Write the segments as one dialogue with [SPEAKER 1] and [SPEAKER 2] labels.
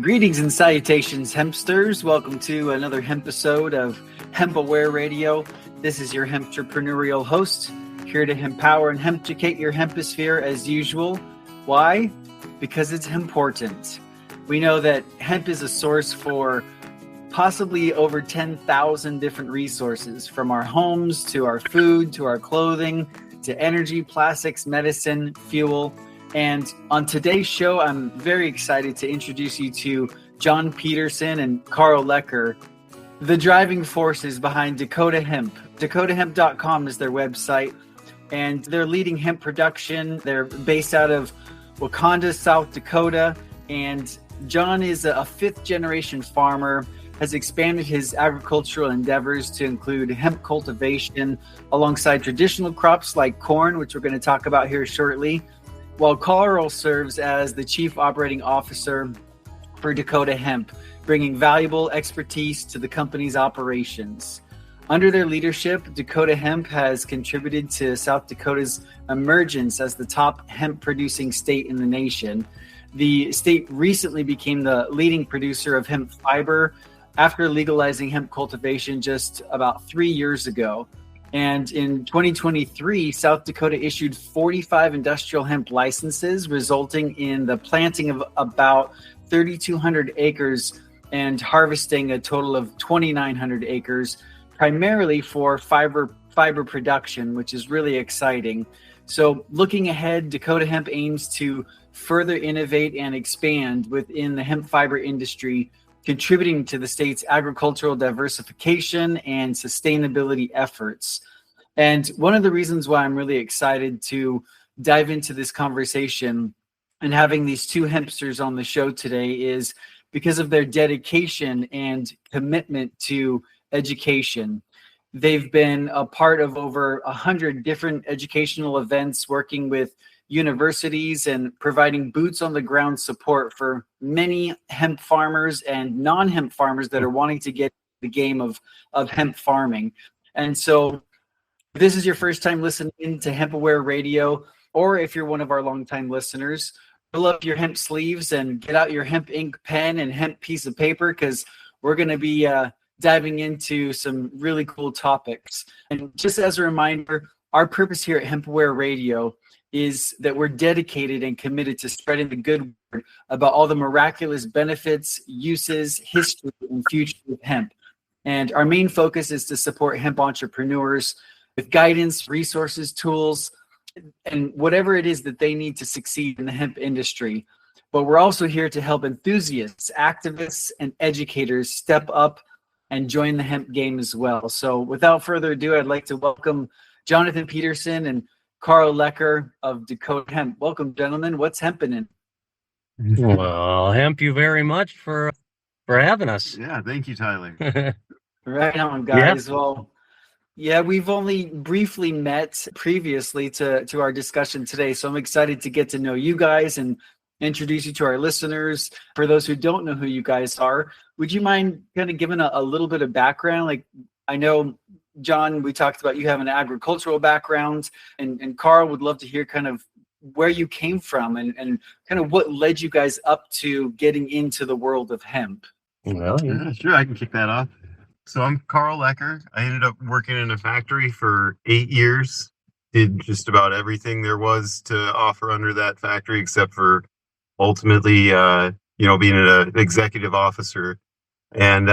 [SPEAKER 1] Greetings and salutations, hempsters. Welcome to another hemp episode of HempAware Radio. This is your hemp-entrepreneurial host, here to empower and hemp-educate your hemposphere as usual. Why? Because it's important. We know that hemp is a source for possibly over 10,000 different resources, from our homes to our food to our clothing to energy, plastics, medicine, fuel. And on today's show, I'm very excited to introduce you to John Peterson and Karl Lecher, the driving forces behind Dakota Hemp. DakotaHemp.com is their website, and they're leading hemp production. They're based out of Wakanda, South Dakota, and John is a fifth-generation farmer, has expanded his agricultural endeavors to include hemp cultivation alongside traditional crops like corn, which we're going to talk about here shortly, while Karl serves as the Chief Operating Officer for Dakota Hemp, bringing valuable expertise to the company's operations. Under their leadership, Dakota Hemp has contributed to South Dakota's emergence as the top hemp-producing state in the nation. The state recently became the leading producer of hemp fiber after legalizing hemp cultivation just about 3 years ago. And in 2023, South Dakota issued 45 industrial hemp licenses, resulting in the planting of about 3,200 acres and harvesting a total of 2,900 acres, primarily for fiber production, which is really exciting. So looking ahead, Dakota Hemp aims to further innovate and expand within the hemp fiber industry, contributing to the state's agricultural diversification and sustainability efforts. And one of the reasons why I'm really excited to dive into this conversation and having these two hempsters on the show today is because of their dedication and commitment to education. They've been a part of over 100 different educational events, working with universities and providing boots on the ground support for many hemp farmers and non-hemp farmers that are wanting to get the game of hemp farming. And so if this is your first time listening to HempAware Radio, or if you're one of our longtime listeners, pull up your hemp sleeves and get out your hemp ink pen and hemp piece of paper, because we're going to be diving into some really cool topics. And just as a reminder, our purpose here at HempAware Radio is that we're dedicated and committed to spreading the good word about all the miraculous benefits, uses, history, and future of hemp. And our main focus is to support hemp entrepreneurs with guidance, resources, tools, and whatever it is that they need to succeed in the hemp industry. But we're also here to help enthusiasts, activists, and educators step up and join the hemp game as well. So without further ado, I'd like to welcome Jonathan Peterson and Karl Lecher of Dakota Hemp. Welcome, gentlemen. What's hempening?
[SPEAKER 2] Well, hemp you very much for having us.
[SPEAKER 3] Yeah, thank you, Tyler.
[SPEAKER 1] Right on, guys. Yeah. Well, yeah, we've only briefly met previously to our discussion today, so I'm excited to get to know you guys and introduce you to our listeners. For those who don't know who you guys are, would you mind kind of giving a little bit of background? Like, I know, John, we talked about you having an agricultural background, and Karl would love to hear kind of where you came from and kind of what led you guys up to getting into the world of hemp.
[SPEAKER 3] Well, yeah, sure, I can kick that off. So I'm Karl Lecher. I ended up working in a factory for 8 years, did just about everything there was to offer under that factory, except for ultimately, being an executive officer. And,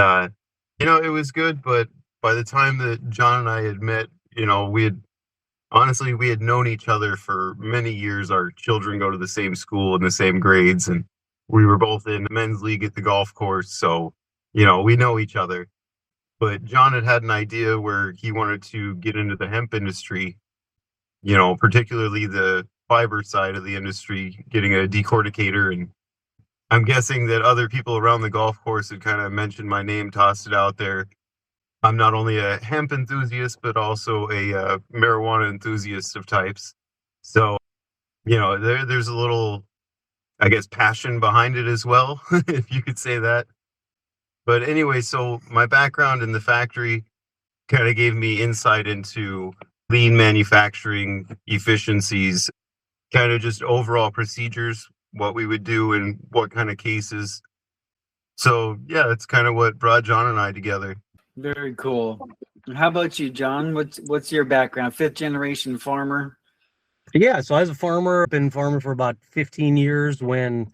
[SPEAKER 3] it was good, but by the time that John and I had met, we had known each other for many years. Our children go to the same school and the same grades, and we were both in the men's league at the golf course. So, we know each other. But John had an idea where he wanted to get into the hemp industry, particularly the fiber side of the industry, getting a decorticator. And I'm guessing that other people around the golf course had kind of mentioned my name, tossed it out there. I'm not only a hemp enthusiast, but also a marijuana enthusiast of types. So, there's a little, I guess, passion behind it as well, if you could say that. But anyway, so my background in the factory kind of gave me insight into lean manufacturing efficiencies, kind of just overall procedures, what we would do in what kind of cases. So yeah, that's kind of what brought John and I together.
[SPEAKER 1] Very cool. How about you, John? What's your background? Fifth generation farmer?
[SPEAKER 2] Yeah, so I was a farmer. I've been farming for about 15 years. When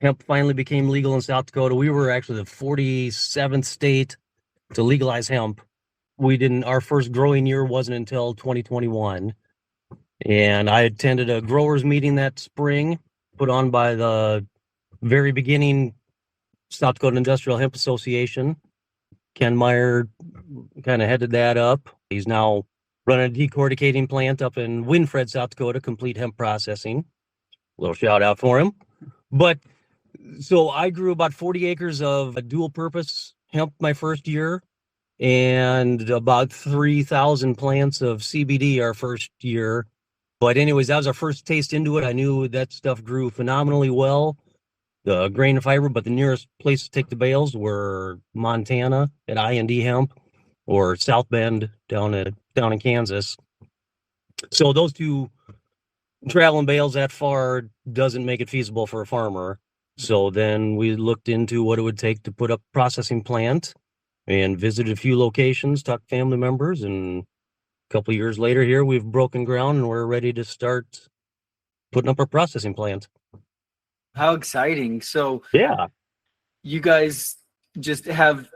[SPEAKER 2] hemp finally became legal in South Dakota, we were actually the 47th state to legalize hemp. Our first growing year wasn't until 2021. And I attended a growers meeting that spring put on by the very beginning South Dakota Industrial Hemp Association. Ken Meyer kind of headed that up. He's now running a decorticating plant up in Winfred, South Dakota, complete hemp processing. A little shout out for him. But so I grew about 40 acres of dual purpose hemp my first year, and about 3,000 plants of CBD our first year. But anyways, that was our first taste into it. I knew that stuff grew phenomenally well, the grain and fiber, but the nearest place to take the bales were Montana at I&D Hemp or South Bend down in Kansas. So those two traveling bales that far doesn't make it feasible for a farmer. So then we looked into what it would take to put up a processing plant and visited a few locations, talked to family members, and a couple of years later here, we've broken ground and we're ready to start putting up our processing plant.
[SPEAKER 1] How exciting. So
[SPEAKER 2] yeah,
[SPEAKER 1] you guys just have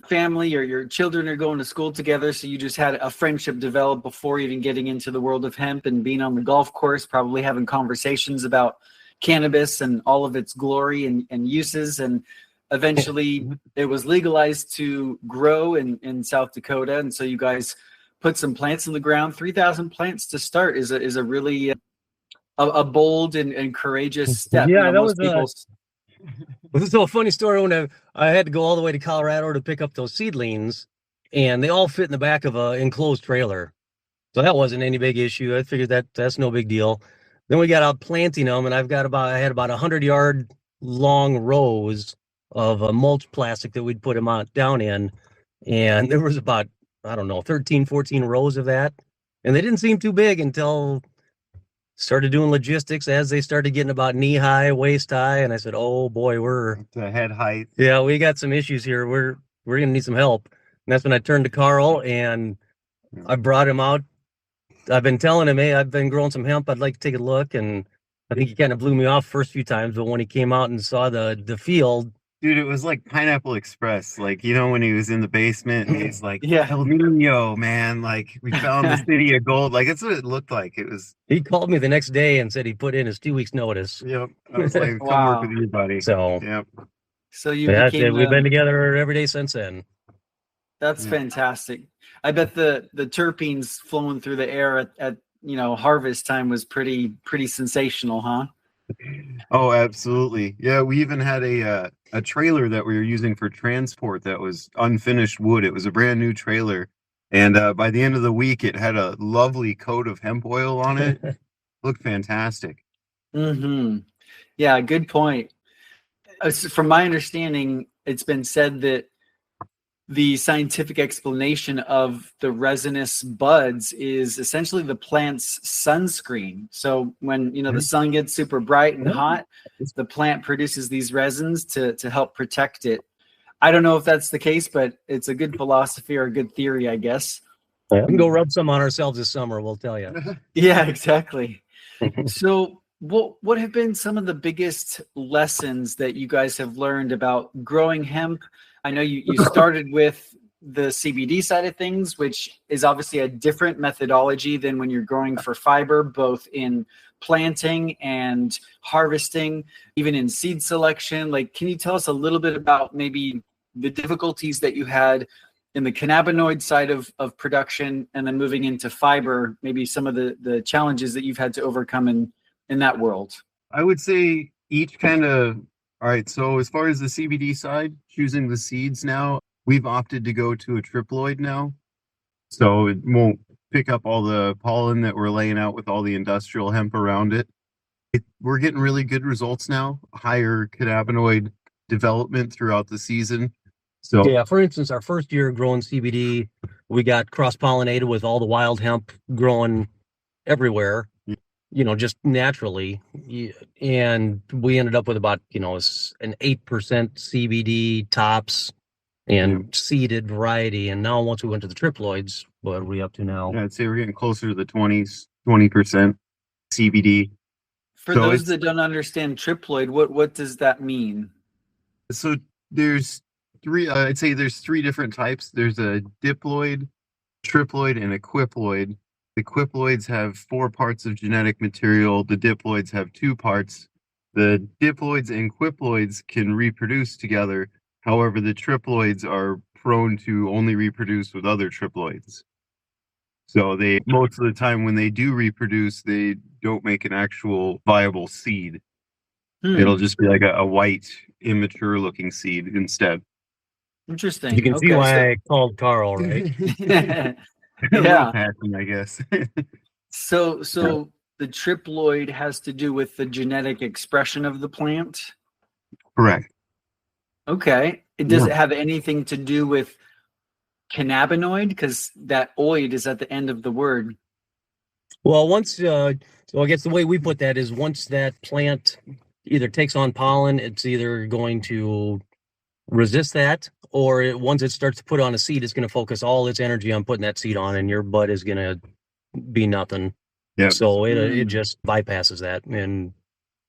[SPEAKER 1] family, or your children are going to school together, so you just had a friendship develop before even getting into the world of hemp and being on the golf course, probably having conversations about cannabis and all of its glory and uses, and eventually it was legalized to grow in South Dakota, and so you guys put some plants in the ground. 3,000 plants to start is a really a bold and courageous step.
[SPEAKER 2] Yeah, that
[SPEAKER 1] most people.
[SPEAKER 2] This is a funny story. When I had to go all the way to Colorado to pick up those seedlings, and they all fit in the back of an enclosed trailer. So that wasn't any big issue. I figured that's no big deal. Then we got out planting them, and I had about 100-yard long rows of mulch plastic that we'd put them down in. And there was about, 13, 14 rows of that. And they didn't seem too big until started doing logistics as they started getting about knee high, waist high. And I said, oh boy, we're
[SPEAKER 3] to head height.
[SPEAKER 2] Yeah, we got some issues here. We're going to need some help. And that's when I turned to Karl and I brought him out. I've been telling him, hey, I've been growing some hemp. I'd like to take a look. And I think he kind of blew me off first few times. But when he came out and saw the field.
[SPEAKER 3] Dude, it was like Pineapple Express. Like, when he was in the basement and he's like,
[SPEAKER 1] yeah,
[SPEAKER 3] El Nino, man. Like, we found the city of gold. Like, that's what it looked like. It was.
[SPEAKER 2] He called me the next day and said he put in his 2 weeks notice.
[SPEAKER 3] Yep. I was like, come work with you, buddy.
[SPEAKER 2] So,
[SPEAKER 3] yep.
[SPEAKER 1] So
[SPEAKER 2] we've been together every day since then.
[SPEAKER 1] That's fantastic. I bet the terpenes flowing through the air at harvest time was pretty sensational, huh?
[SPEAKER 3] Oh, absolutely. Yeah, we even had a trailer that we were using for transport that was unfinished wood. It was a brand new trailer. And by the end of the week, it had a lovely coat of hemp oil on it. Looked fantastic.
[SPEAKER 1] Mm-hmm. Yeah, good point. From my understanding, it's been said that the scientific explanation of the resinous buds is essentially the plant's sunscreen. So when the sun gets super bright and hot, the plant produces these resins to help protect it. I don't know if that's the case, but it's a good philosophy or a good theory, I guess.
[SPEAKER 2] We can go rub some on ourselves this summer, we'll tell you.
[SPEAKER 1] Yeah, exactly. So what have been some of the biggest lessons that you guys have learned about growing hemp? I know you started with the CBD side of things, which is obviously a different methodology than when you're growing for fiber, both in planting and harvesting, even in seed selection. Like, can you tell us a little bit about maybe the difficulties that you had in the cannabinoid side of production, and then moving into fiber, maybe some of the challenges that you've had to overcome in that world?
[SPEAKER 3] I would say each kind of. All right, so as far as the CBD side, choosing the seeds now, We've opted to go to a triploid now, so it won't pick up all the pollen that we're laying out with all the industrial hemp around it. We're getting really good results now, higher cannabinoid development throughout the season. So
[SPEAKER 2] Yeah, for instance, our first year growing CBD, we got cross-pollinated with all the wild hemp growing everywhere, just naturally. And we ended up with about, an 8% CBD tops and seeded variety. And now once we went to the triploids, what are we up to now?
[SPEAKER 3] Yeah, I'd say we're getting closer to the 20% CBD.
[SPEAKER 1] For those that don't understand triploid, what does that mean?
[SPEAKER 3] So there's I'd say there's three different types. There's a diploid, triploid, and a quiploid. The quiploids have 4 parts of genetic material. The diploids have 2 parts. The diploids and quiploids can reproduce together. However, the triploids are prone to only reproduce with other triploids. So most of the time when they do reproduce, they don't make an actual viable seed. It'll just be like a white, immature looking seed instead.
[SPEAKER 1] Interesting.
[SPEAKER 2] You can see why I called Karl, right?
[SPEAKER 1] Yeah.
[SPEAKER 3] Passion, I guess.
[SPEAKER 1] So the triploid has to do with the genetic expression of the plant?
[SPEAKER 3] Correct.
[SPEAKER 1] Okay. Does it have anything to do with cannabinoid? Because that oid is at the end of the word.
[SPEAKER 2] Well, so I guess the way we put that is once that plant either takes on pollen, it's either going to resist that, or once it starts to put on a seed, it's going to focus all its energy on putting that seed on, and your bud is going to be nothing. Yeah. So it just bypasses that and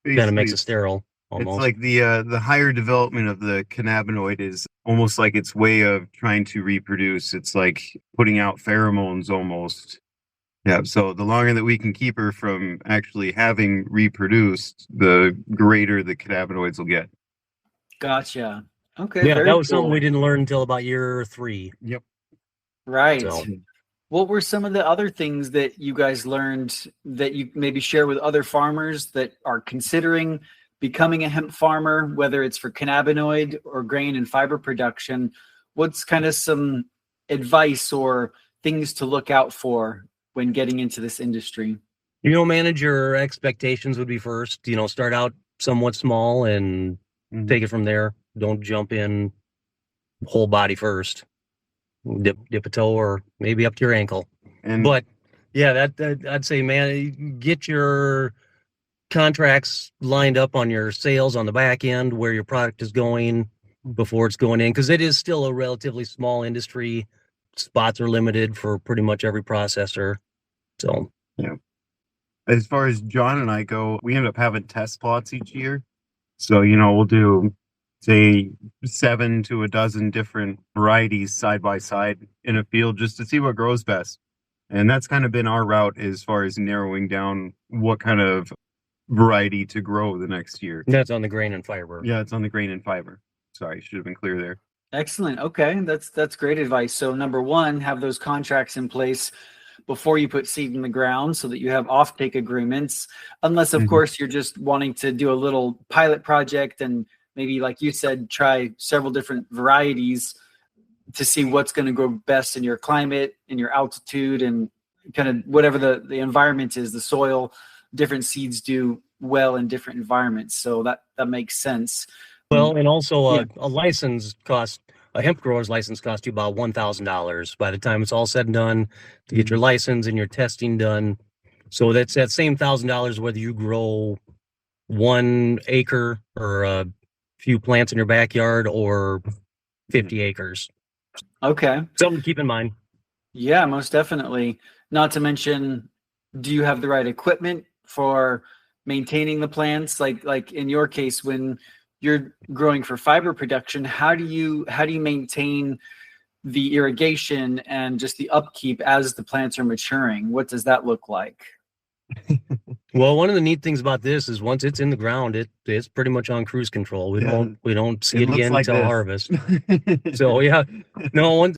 [SPEAKER 2] kind of makes it sterile. Almost.
[SPEAKER 3] It's like the higher development of the cannabinoid is almost like its way of trying to reproduce. It's like putting out pheromones almost. Yeah. So the longer that we can keep her from actually having reproduced, the greater the cannabinoids will get.
[SPEAKER 1] Gotcha. Okay.
[SPEAKER 2] Yeah, that was something we didn't learn until about year 3.
[SPEAKER 3] Yep.
[SPEAKER 1] Right. So. What were some of the other things that you guys learned that you maybe share with other farmers that are considering becoming a hemp farmer, whether it's for cannabinoid or grain and fiber production? What's kind of some advice or things to look out for when getting into this industry?
[SPEAKER 2] Manage your expectations would be first. Start out somewhat small and take it from there. Don't jump in whole body first. Dip a toe or maybe up to your ankle. But yeah, that I'd say, man, get your contracts lined up on your sales on the back end, where your product is going before it's going in, because it is still a relatively small industry. Spots are limited for pretty much every processor. So
[SPEAKER 3] yeah. As far as John and I go, we end up having test plots each year. So, we'll do, say, 7 to a dozen different varieties side by side in a field just to see what grows best. And that's kind of been our route as far as narrowing down what kind of variety to grow the next year.
[SPEAKER 2] That's on the grain and fiber.
[SPEAKER 3] Yeah, it's on the grain and fiber. Sorry, should have been clear there.
[SPEAKER 1] Excellent. Okay, that's great advice. So number 1, have those contracts in place before you put seed in the ground so that you have offtake agreements, unless of course you're just wanting to do a little pilot project and maybe, like you said, try several different varieties to see what's going to grow best in your climate, in your altitude, and kind of whatever the environment is, the soil. Different seeds do well in different environments. So that makes sense.
[SPEAKER 2] Well, and also a hemp grower's license costs you about $1,000 by the time it's all said and done to get your license and your testing done. So that's that same $1,000 whether you grow 1 acre or a few plants in your backyard or 50 acres.
[SPEAKER 1] Okay.
[SPEAKER 2] Something to keep in mind.
[SPEAKER 1] Yeah, most definitely. Not to mention, do you have the right equipment for maintaining the plants? Like in your case, when you're growing for fiber production, how do you maintain the irrigation and just the upkeep as the plants are maturing? What does that look like?
[SPEAKER 2] Well, one of the neat things about this is once it's in the ground, it's pretty much on cruise control. We don't see it again until harvest. So yeah, no,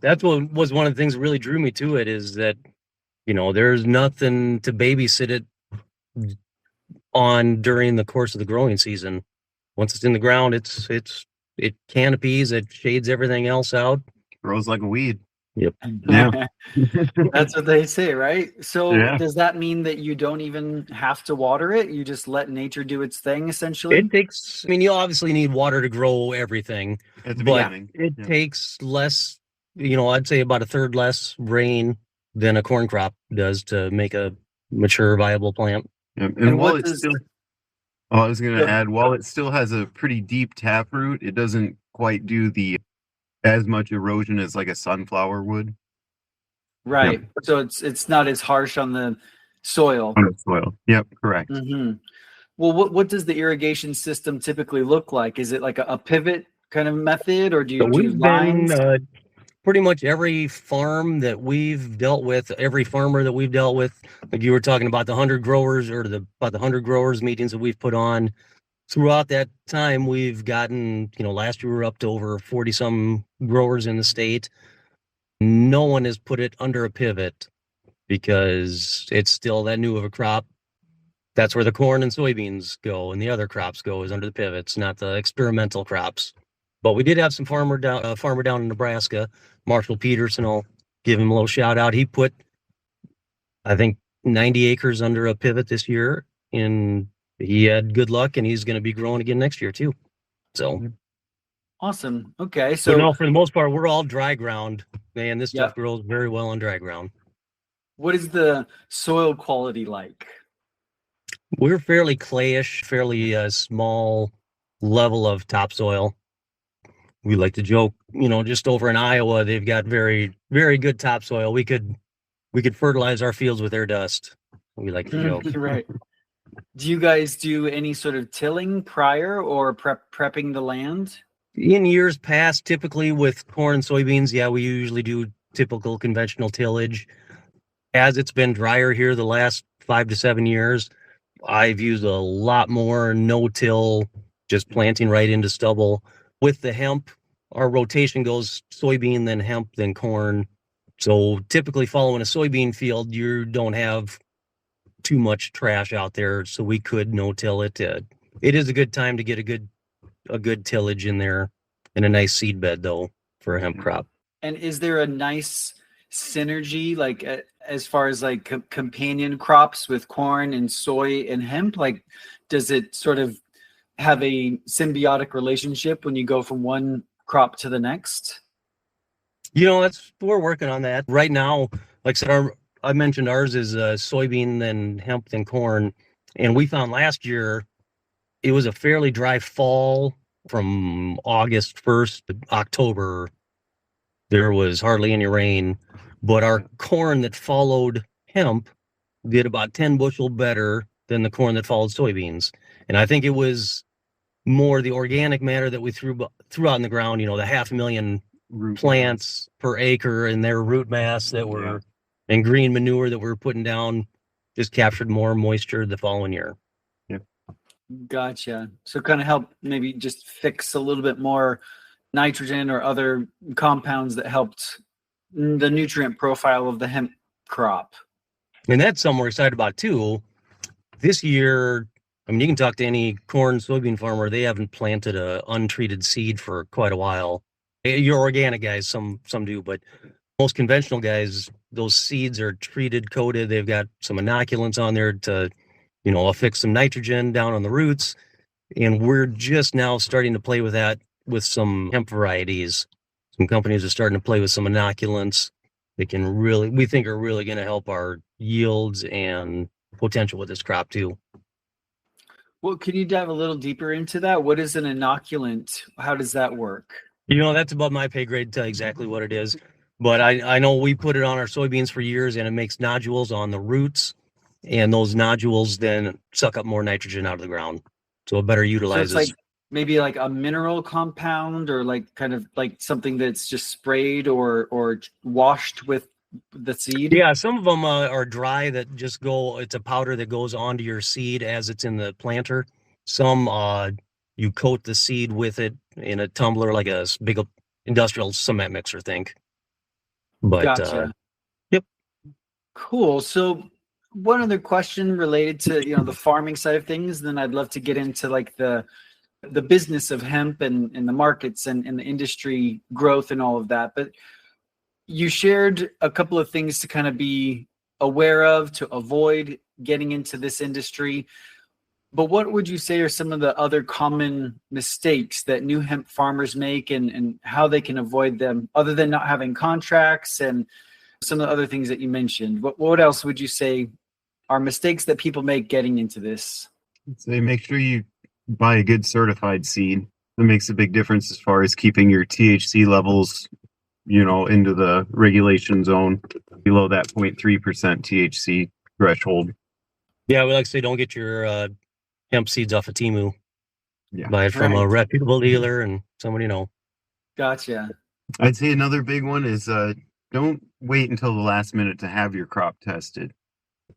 [SPEAKER 2] that's what was one of the things that really drew me to it, is that there's nothing to babysit it on during the course of the growing season. Once it's in the ground, it's It canopies, it shades everything else out.
[SPEAKER 3] Grows like a weed.
[SPEAKER 2] Yep.
[SPEAKER 3] Yeah.
[SPEAKER 1] That's what they say, right? So
[SPEAKER 3] Yeah.
[SPEAKER 1] does that mean that you don't even have to water it? You just let nature do its thing, essentially?
[SPEAKER 2] It takes, I mean, you obviously need water to grow everything,
[SPEAKER 3] At the
[SPEAKER 2] but
[SPEAKER 3] beginning.
[SPEAKER 2] it takes less, I'd say about a third less rain than a corn crop does to make a mature, viable plant.
[SPEAKER 3] Yeah.
[SPEAKER 1] And
[SPEAKER 3] And while
[SPEAKER 1] what
[SPEAKER 3] it's
[SPEAKER 1] does
[SPEAKER 3] still, I was going
[SPEAKER 1] Go
[SPEAKER 3] to
[SPEAKER 1] ahead.
[SPEAKER 3] add, while it still has a pretty deep taproot, it doesn't quite do the as much erosion as like a sunflower would
[SPEAKER 1] Right. So it's not as harsh on the soil.
[SPEAKER 3] on the soil. Yep, correct.
[SPEAKER 1] Hmm. Well, what does the irrigation system typically look like? Is it like a pivot kind of method, or do
[SPEAKER 2] So
[SPEAKER 1] you do
[SPEAKER 2] we've been
[SPEAKER 1] lines?
[SPEAKER 2] pretty much every farm that we've dealt with, every farmer that we've dealt with, like you were talking about the 100 growers or about the 100 growers meetings that we've put on. Throughout that time, we've gotten, last year we were up to over 40 some growers in the state. No one has put it under a pivot because it's still that new of a crop. That's where the corn and soybeans go and the other crops go is under the pivots, not the experimental crops. But we did have some farmer down in Nebraska, Marshall Peterson. I'll give him a little shout out. He put, I think, 90 acres under a pivot this year, and he had good luck, and he's going to be growing again next year too. So
[SPEAKER 1] Awesome. Okay.
[SPEAKER 2] so
[SPEAKER 1] So
[SPEAKER 2] no, for the most part, we're all dry ground, and this
[SPEAKER 1] yeah,
[SPEAKER 2] stuff grows very well on dry ground.
[SPEAKER 1] what is the soil quality like?
[SPEAKER 2] We're fairly clayish, fairly small level of topsoil. We like to joke, just over in Iowa, they've got very, very good topsoil. We could fertilize our fields with their dust. We like to joke.
[SPEAKER 1] Right. Do you guys do any sort of tilling prior or prepping the land?
[SPEAKER 2] In years past, typically with corn and soybeans, yeah, we usually do typical conventional tillage. As it's been drier here the last 5 to 7 years, I've used a lot more no-till, just planting right into stubble. With the hemp, our rotation goes soybean, then hemp, then corn. So typically following a soybean field, you don't have too much trash out there, so we could no-till it. It is a good time to get a good tillage in there and a nice seed bed, though, for a hemp crop.
[SPEAKER 1] And is there a nice synergy, like as far as like companion crops with corn and soy and hemp? Like, does it sort of have a symbiotic relationship when you go from one crop to the next?
[SPEAKER 2] We're working on that right now. Like I said, I mentioned ours is soybean, then hemp, then corn, and we found last year it was a fairly dry fall. From August 1st to October, there was hardly any rain, but our corn that followed hemp did about 10 bushel better than the corn that followed soybeans. And I think it was more the organic matter that we threw out in the ground, the 500,000 plants per acre and their root mass that were, and green manure that we were putting down just captured more moisture the following year.
[SPEAKER 1] Gotcha. So kind of help maybe just fix a little bit more nitrogen or other compounds that helped the nutrient profile of the hemp crop.
[SPEAKER 2] And that's something we're excited about too. This year, I mean, you can talk to any corn, soybean farmer. They haven't planted a untreated seed for quite a while. Your organic guys, some do, but most conventional guys, those seeds are treated, coated. They've got some inoculants on there to, affix some nitrogen down on the roots. And we're just now starting to play with that with some hemp varieties. Some companies are starting to play with some inoculants that we think are really going to help our yields and potential with this crop too.
[SPEAKER 1] Well, can you dive a little deeper into that? What is an inoculant? How does that work?
[SPEAKER 2] That's above my pay grade to tell exactly what it is. But I know we put it on our soybeans for years, and it makes nodules on the roots, and those nodules then suck up more nitrogen out of the ground. So it better utilizes.
[SPEAKER 1] So it's like maybe like a mineral compound, or like kind of like something that's just sprayed or washed with the seed.
[SPEAKER 2] Yeah, some of them are dry that just it's a powder that goes onto your seed as it's in the planter. Some you coat the seed with it in a tumbler, like a big industrial cement mixer, think. But
[SPEAKER 1] Gotcha.
[SPEAKER 2] Yep.
[SPEAKER 1] Cool. So one other question related to the farming side of things, then I'd love to get into like the the business of hemp and the markets and the industry growth and all of that. But you shared a couple of things to kind of be aware of to avoid getting into this industry. But what would you say are some of the other common mistakes that new hemp farmers make and how they can avoid them, other than not having contracts and some of the other things that you mentioned? What else would you say are mistakes that people make getting into this?
[SPEAKER 3] So make sure you buy a good certified seed. That makes a big difference as far as keeping your THC levels, into the regulation zone below that 0.3% THC threshold.
[SPEAKER 2] Yeah, we like to say don't get your hemp seeds off of Temu.
[SPEAKER 3] Yeah.
[SPEAKER 2] Buy it from a reputable dealer and someone you know.
[SPEAKER 1] Gotcha.
[SPEAKER 3] I'd say another big one is don't wait until the last minute to have your crop tested.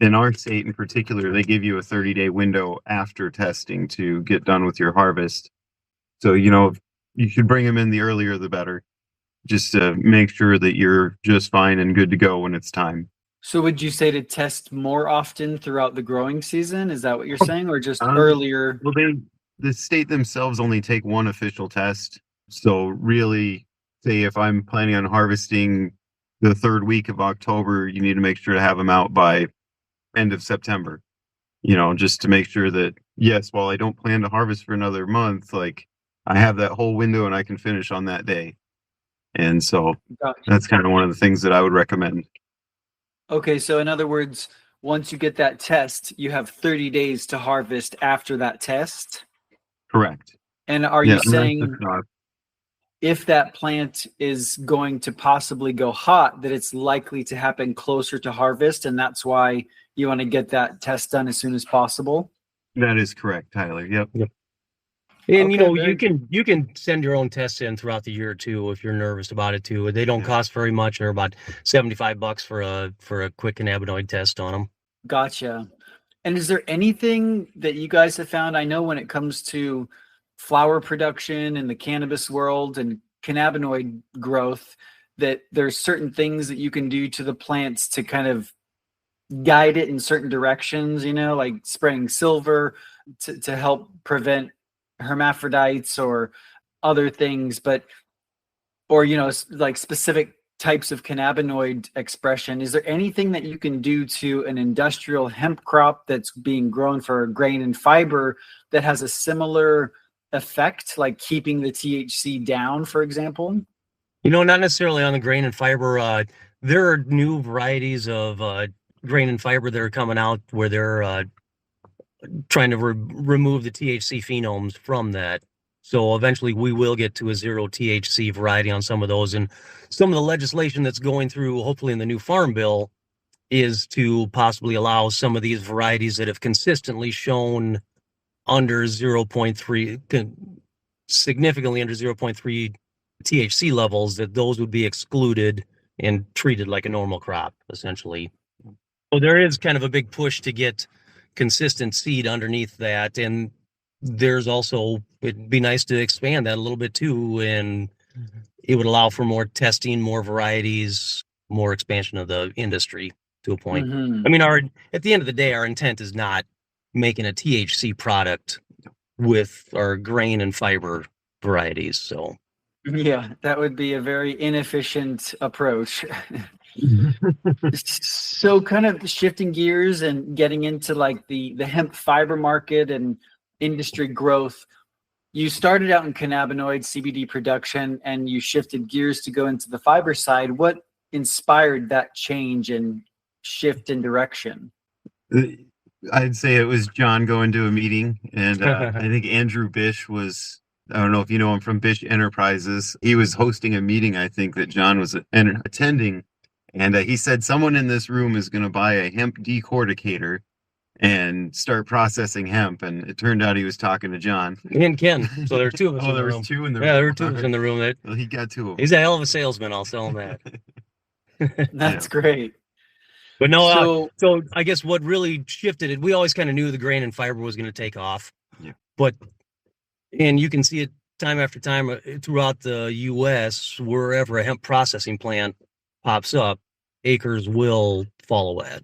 [SPEAKER 3] In our state in particular, they give you a 30-day window after testing to get done with your harvest. So, you should bring them in the earlier the better, just to make sure that you're just fine and good to go when it's time.
[SPEAKER 1] So would you say to test more often throughout the growing season? Is that what you're saying, or just earlier?
[SPEAKER 3] Well, the state themselves only take one official test. So really, say if I'm planning on harvesting the third week of October, you need to make sure to have them out by end of September, just to make sure that, yes, while I don't plan to harvest for another month, like I have that whole window and I can finish on that day. And so that's kind of one of the things that I would recommend.
[SPEAKER 1] Okay, so in other words, once you get that test, you have 30 days to harvest after that test?
[SPEAKER 3] Correct.
[SPEAKER 1] And are you saying if that plant is going to possibly go hot, that it's likely to happen closer to harvest, and that's why you want to get that test done as soon as possible?
[SPEAKER 3] That is correct, Tyler. Yep.
[SPEAKER 2] And you can send your own tests in throughout the year too if you're nervous about it too. They don't cost very much. They're about $75 for a quick cannabinoid test on them.
[SPEAKER 1] Gotcha. And is there anything that you guys have found? I know when it comes to flower production in the cannabis world and cannabinoid growth, that there's certain things that you can do to the plants to kind of guide it in certain directions, like spraying silver to help prevent hermaphrodites or other things, or like specific types of cannabinoid expression. Is there anything that you can do to an industrial hemp crop that's being grown for grain and fiber that has a similar effect, like keeping the THC down, for example?
[SPEAKER 2] Not necessarily on the grain and fiber. There are new varieties of grain and fiber that are coming out where they're trying to remove the THC phenols from that. So eventually we will get to a zero THC variety on some of those. And some of the legislation that's going through, hopefully in the new farm bill, is to possibly allow some of these varieties that have consistently shown under 0.3, significantly under 0.3 THC levels, that those would be excluded and treated like a normal crop, essentially. So there is kind of a big push to get consistent seed underneath that. And there's also, it'd be nice to expand that a little bit too. And it would allow for more testing, more varieties, more expansion of the industry to a point.
[SPEAKER 1] Mm-hmm.
[SPEAKER 2] I mean, at the end of the day, our intent is not making a THC product with our grain and fiber varieties. So
[SPEAKER 1] yeah, that would be a very inefficient approach. So kind of shifting gears and getting into like the hemp fiber market and industry growth, you started out in cannabinoid CBD production and you shifted gears to go into the fiber side. What inspired that change and shift in direction?
[SPEAKER 3] I'd say it was John going to a meeting, and I think Andrew Bish was, I don't know if you know him, from Bish Enterprises. He was hosting a meeting, I think, that John was attending. And he said, someone in this room is going to buy a hemp decorticator and start processing hemp. And it turned out he was talking to John.
[SPEAKER 2] And Ken. So there were two of us in the room.
[SPEAKER 3] Oh, there was two in the room.
[SPEAKER 2] Yeah, there were two of us in the room.
[SPEAKER 3] Well, he got two of them.
[SPEAKER 2] He's a hell of a salesman, I'll tell him that.
[SPEAKER 1] That's great.
[SPEAKER 2] But no, so I guess what really shifted it, we always kind of knew the grain and fiber was going to take off.
[SPEAKER 3] Yeah.
[SPEAKER 2] And you can see it time after time throughout the U.S., wherever a hemp processing plant pops up, acres will follow that.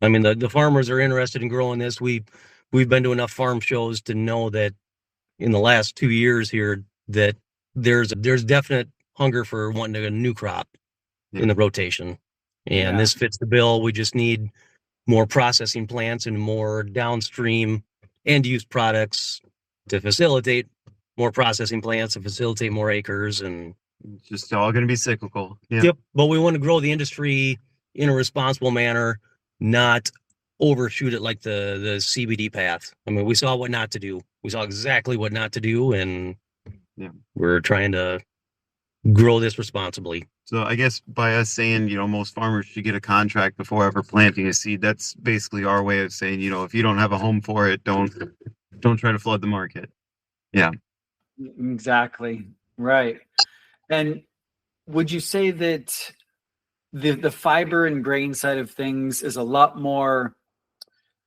[SPEAKER 2] I mean, the farmers are interested in growing this. We've been to enough farm shows to know that in the last 2 years here that there's definite hunger for wanting a new crop in the rotation. And this fits the bill. We just need more processing plants and more downstream end use products to facilitate more processing plants and facilitate more acres. And
[SPEAKER 3] It's just all going to be cyclical.
[SPEAKER 2] Yep. But we want to grow the industry in a responsible manner, not overshoot it like the CBD path. I mean, we saw what not to do. We saw exactly what not to do, and we're trying to grow this responsibly.
[SPEAKER 3] So I guess by us saying, most farmers should get a contract before ever planting a seed, that's basically our way of saying, if you don't have a home for it, don't try to flood the market. Yeah.
[SPEAKER 1] Exactly. Right. And would you say that the fiber and grain side of things is a lot more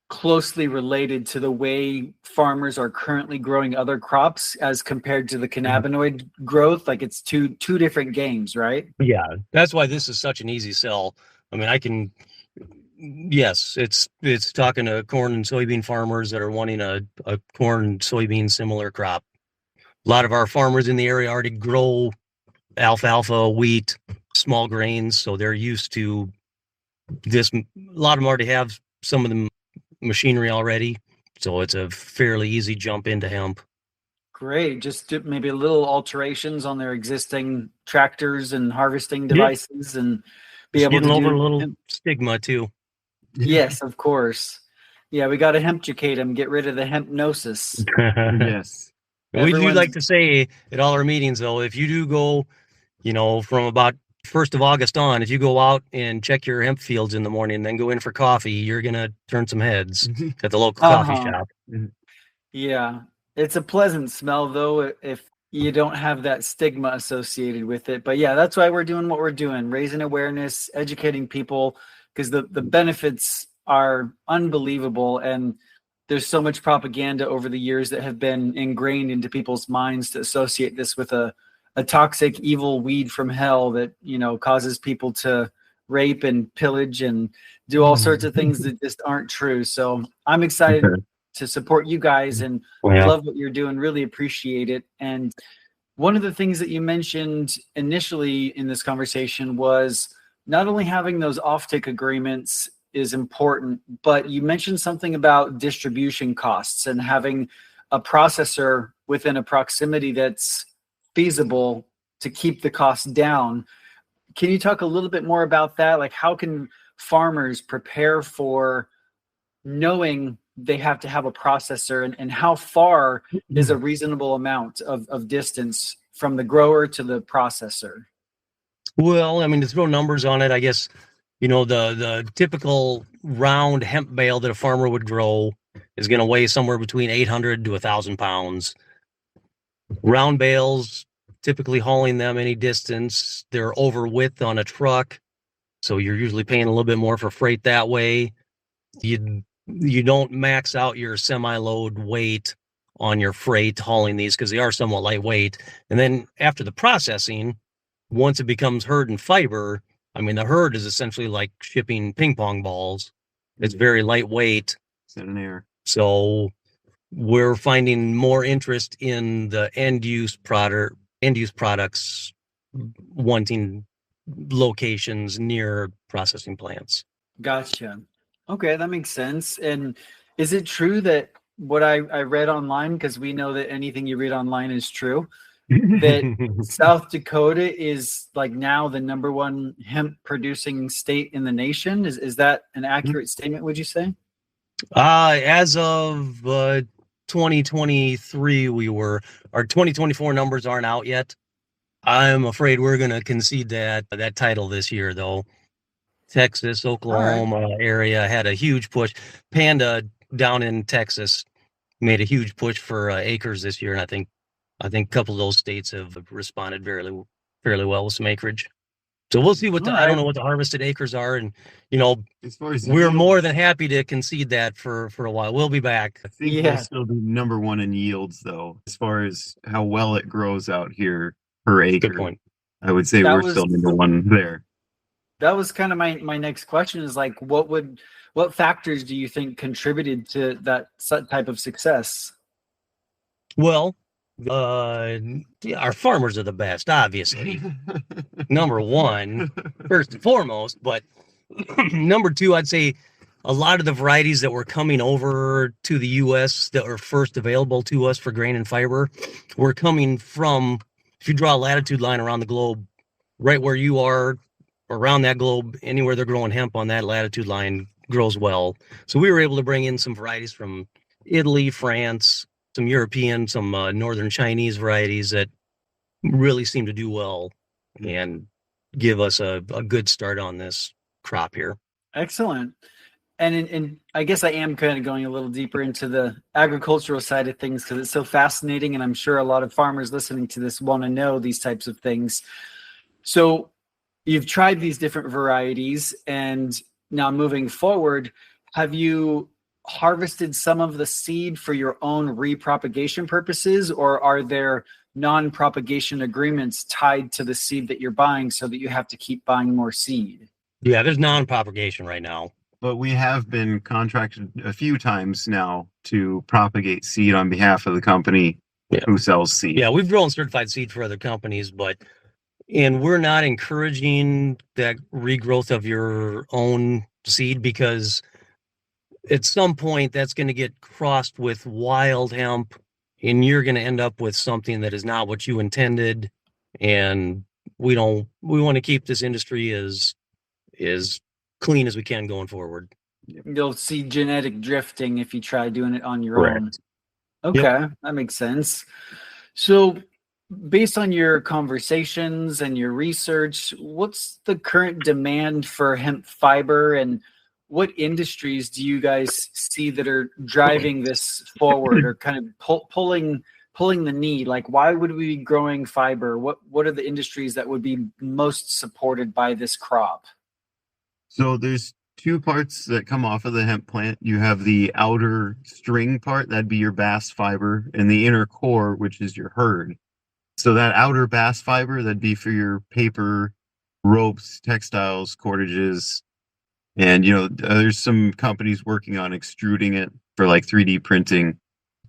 [SPEAKER 1] closely related to the way farmers are currently growing other crops as compared to the cannabinoid growth? Like it's two different games, right?
[SPEAKER 2] Yeah, that's why this is such an easy sell. I mean, yes, it's talking to corn and soybean farmers that are wanting a corn and soybean similar crop. A lot of our farmers in the area already grow alfalfa, wheat, small grains, so they're used to this. A lot of them already have some of the machinery already, so it's a fairly easy jump into hemp.
[SPEAKER 1] Great. Just do maybe little alterations on their existing tractors and harvesting devices and be able to
[SPEAKER 2] getting over
[SPEAKER 1] do
[SPEAKER 2] a little stigma too.
[SPEAKER 1] Yes, of course. Yeah, we got to hemp-educate them, get rid of the hempnosis.
[SPEAKER 3] Yes.
[SPEAKER 2] We do like to say at all our meetings, though, if you do go, from about 1st of August on, if you go out and check your hemp fields in the morning and then go in for coffee, you're going to turn some heads at the local coffee shop.
[SPEAKER 1] Yeah. It's a pleasant smell, though, if you don't have that stigma associated with it. But yeah, that's why we're doing what we're doing, raising awareness, educating people, because the benefits are unbelievable. And there's so much propaganda over the years that have been ingrained into people's minds to associate this with a toxic, evil weed from hell that, causes people to rape and pillage and do all sorts of things that just aren't true. So I'm excited to support you guys and love what you're doing. Really appreciate it. And one of the things that you mentioned initially in this conversation was not only having those offtake agreements is important, but you mentioned something about distribution costs and having a processor within a proximity that's feasible to keep the costs down. Can you talk a little bit more about that? Like, how can farmers prepare for knowing they have to have a processor, and how far is a reasonable amount of distance from the grower to the processor?
[SPEAKER 2] Well, I mean, to throw numbers on it, I guess, the typical round hemp bale that a farmer would grow is going to weigh somewhere between 800 to 1,000 pounds. Round bales, typically hauling them any distance, they're over width on a truck, so you're usually paying a little bit more for freight that way. You don't max out your semi-load weight on your freight hauling these because they are somewhat lightweight. And then after the processing, once it becomes hurd and fiber, I mean, the hurd is essentially like shipping ping pong balls. It's very lightweight. So we're finding more interest in the end use products wanting locations near processing plants.
[SPEAKER 1] Gotcha. Okay, that makes sense. And is it true that what I read online, because we know that anything you read online is true, that South Dakota is like now the #1 hemp producing state in the nation? Is that an accurate statement, would you say?
[SPEAKER 2] As of 2023, our 2024 numbers aren't out yet. I'm afraid we're going to concede that title this year, though. Texas, Oklahoma area had a huge push. Panda down in Texas made a huge push for acres this year, and I think a couple of those states have responded fairly well with some acreage. So we'll see I don't know what the harvested acres are, and
[SPEAKER 3] as far as
[SPEAKER 2] we're more than happy to concede that for a while. We'll be back.
[SPEAKER 3] I think we'll still be #1 in yields, though, as far as how well it grows out here per acre.
[SPEAKER 2] Good point.
[SPEAKER 3] I would say we're still #1 there.
[SPEAKER 1] That was kind of my next question, is like, what factors do you think contributed to that type of success?
[SPEAKER 2] Well, our farmers are the best, obviously. Number one, first and foremost, but number two, I'd say a lot of the varieties that were coming over to the U.S. that were first available to us for grain and fiber were coming from, if you draw a latitude line around the globe, right where you are, around that globe, anywhere they're growing hemp on that latitude line grows well. So we were able to bring in some varieties from Italy, France, some European, some northern Chinese varieties that really seem to do well and give us a good start on this crop here.
[SPEAKER 1] Excellent. And I guess I am kind of going a little deeper into the agricultural side of things because it's so fascinating, and I'm sure a lot of farmers listening to this want to know these types of things. So you've tried these different varieties, and now moving forward, have you harvested some of the seed for your own repropagation purposes, or are there non-propagation agreements tied to the seed that you're buying so that you have to keep buying more seed?
[SPEAKER 2] Yeah, there's non-propagation right now.
[SPEAKER 3] But we have been contracted a few times now to propagate seed on behalf of the company who sells seed.
[SPEAKER 2] Yeah, we've grown certified seed for other companies, and we're not encouraging that regrowth of your own seed because at some point that's going to get crossed with wild hemp and you're going to end up with something that is not what you intended. And we want to keep this industry as clean as we can going forward.
[SPEAKER 1] You'll see genetic drifting if you try doing it on your own. Okay, that makes sense. So based on your conversations and your research, what's the current demand for hemp fiber, and what industries do you guys see that are driving this forward or kind of pulling the need? Like, why would we be growing fiber? What are the industries that would be most supported by this crop?
[SPEAKER 3] So there's two parts that come off of the hemp plant. You have the outer string part, that'd be your bast fiber, and the inner core, which is your hurd. So that outer bast fiber, that'd be for your paper, ropes, textiles, cordages. And, there's some companies working on extruding it for like 3D printing,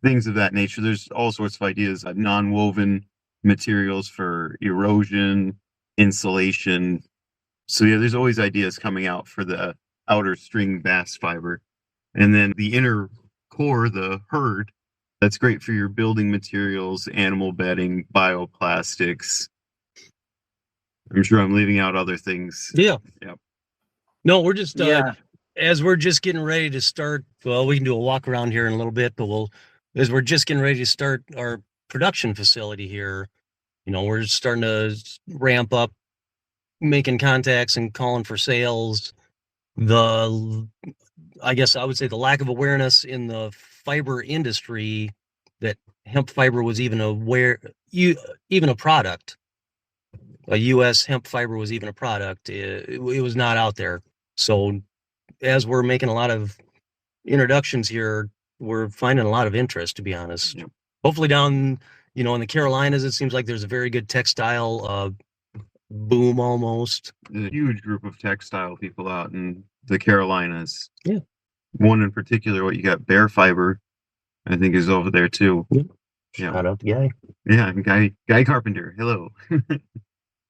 [SPEAKER 3] things of that nature. There's all sorts of ideas, non-woven materials for erosion, insulation. So yeah, there's always ideas coming out for the outer string bast fiber. And then the inner core, the hurd, that's great for your building materials, animal bedding, bioplastics. I'm sure I'm leaving out other things.
[SPEAKER 2] Yeah. No, we're just, as we're just getting ready to start, well, we can do a walk around here in a little bit, but as we're just getting ready to start our production facility here, we're starting to ramp up, making contacts and calling for sales. I guess I would say the lack of awareness in the fiber industry that hemp fiber was even a product. A U.S. hemp fiber was even a product. It was not out there. So as we're making a lot of introductions here, we're finding a lot of interest, to be honest. Yeah. Hopefully down, in the Carolinas, it seems like there's a very good textile boom almost.
[SPEAKER 3] There's a huge group of textile people out in the Carolinas.
[SPEAKER 2] Yeah.
[SPEAKER 3] One in particular, what you got, Bear Fiber, I think is over there too.
[SPEAKER 2] Yeah. Shout out to Guy.
[SPEAKER 3] Yeah, Guy Carpenter. Hello.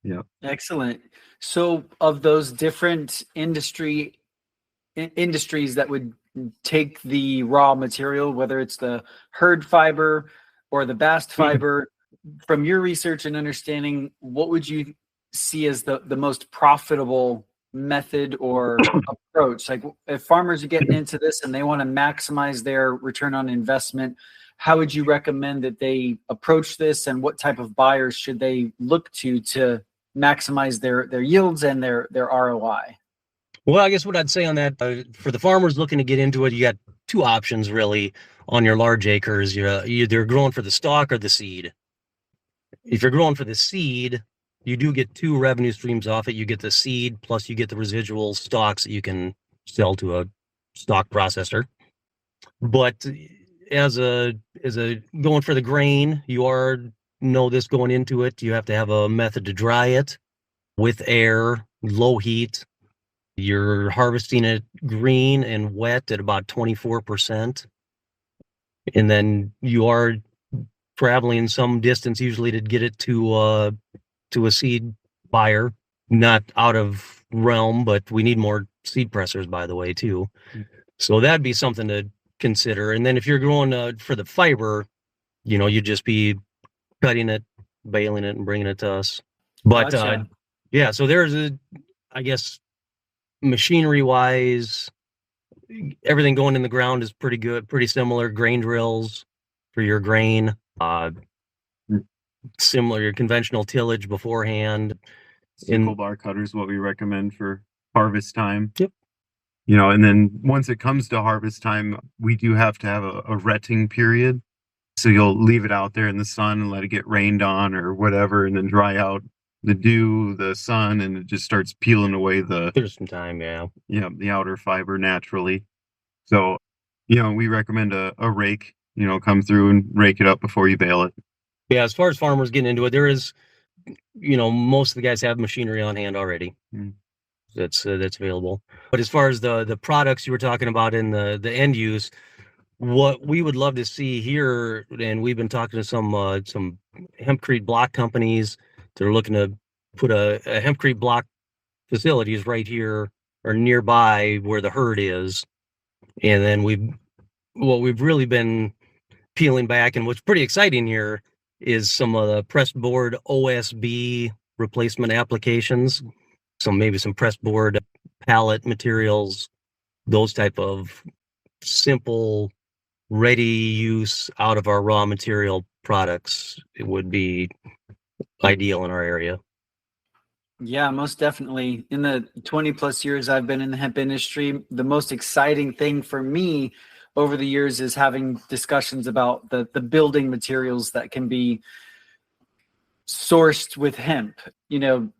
[SPEAKER 3] Yeah.
[SPEAKER 1] Excellent. So of those different industries that would take the raw material, whether it's the hurd fiber or the bast fiber, from your research and understanding, what would you see as the most profitable method or approach? Like, if farmers are getting into this and they want to maximize their return on investment, how would you recommend that they approach this, and what type of buyers should they look to maximize their yields and their ROI?
[SPEAKER 2] Well, I guess what I'd say on that, for the farmers looking to get into it, you got two options really on your large acres. You're either growing for the stalk or the seed. If you're growing for the seed, you do get two revenue streams off it. You get the seed, plus you get the residual stalks that you can sell to a stock processor. But as a going for the grain, you know this going into it. You have to have a method to dry it with air, low heat. You're harvesting it green and wet at about 24%. And then you are traveling some distance usually to get it to a seed buyer, not out of realm, but we need more seed pressers, by the way, too. So that'd be something to consider. And then if you're going for the fiber, you'd just be cutting it, baling it, and bringing it to us. But
[SPEAKER 1] Gotcha.
[SPEAKER 2] yeah, so there's I guess, machinery wise, everything going in the ground is pretty good, pretty similar. Grain drills for your grain, similar your conventional tillage beforehand.
[SPEAKER 3] Sickle bar cutter is what we recommend for harvest time.
[SPEAKER 2] Yep.
[SPEAKER 3] And then once it comes to harvest time, we do have to have a retting period. So you'll leave it out there in the sun and let it get rained on or whatever, and then dry out the dew, the sun, and it just starts peeling away
[SPEAKER 2] There's some time,
[SPEAKER 3] the outer fiber naturally. So, we recommend a rake, come through and rake it up before you bale it.
[SPEAKER 2] Yeah, as far as farmers getting into it, there is, most of the guys have machinery on hand already. That's available. But as far as the products you were talking about in the end use, what we would love to see here, and we've been talking to some hempcrete block companies that are looking to put a hempcrete block facilities right here or nearby where the herd is. And then we've really been peeling back, and what's pretty exciting here is some of the pressed board OSB replacement applications. So maybe some pressed board pallet materials, those type of simple, ready use out of our raw material products. It would be ideal in our area.
[SPEAKER 1] Yeah, most definitely. In the 20 plus years I've been in the hemp industry, the most exciting thing for me over the years is having discussions about the building materials that can be sourced with hemp.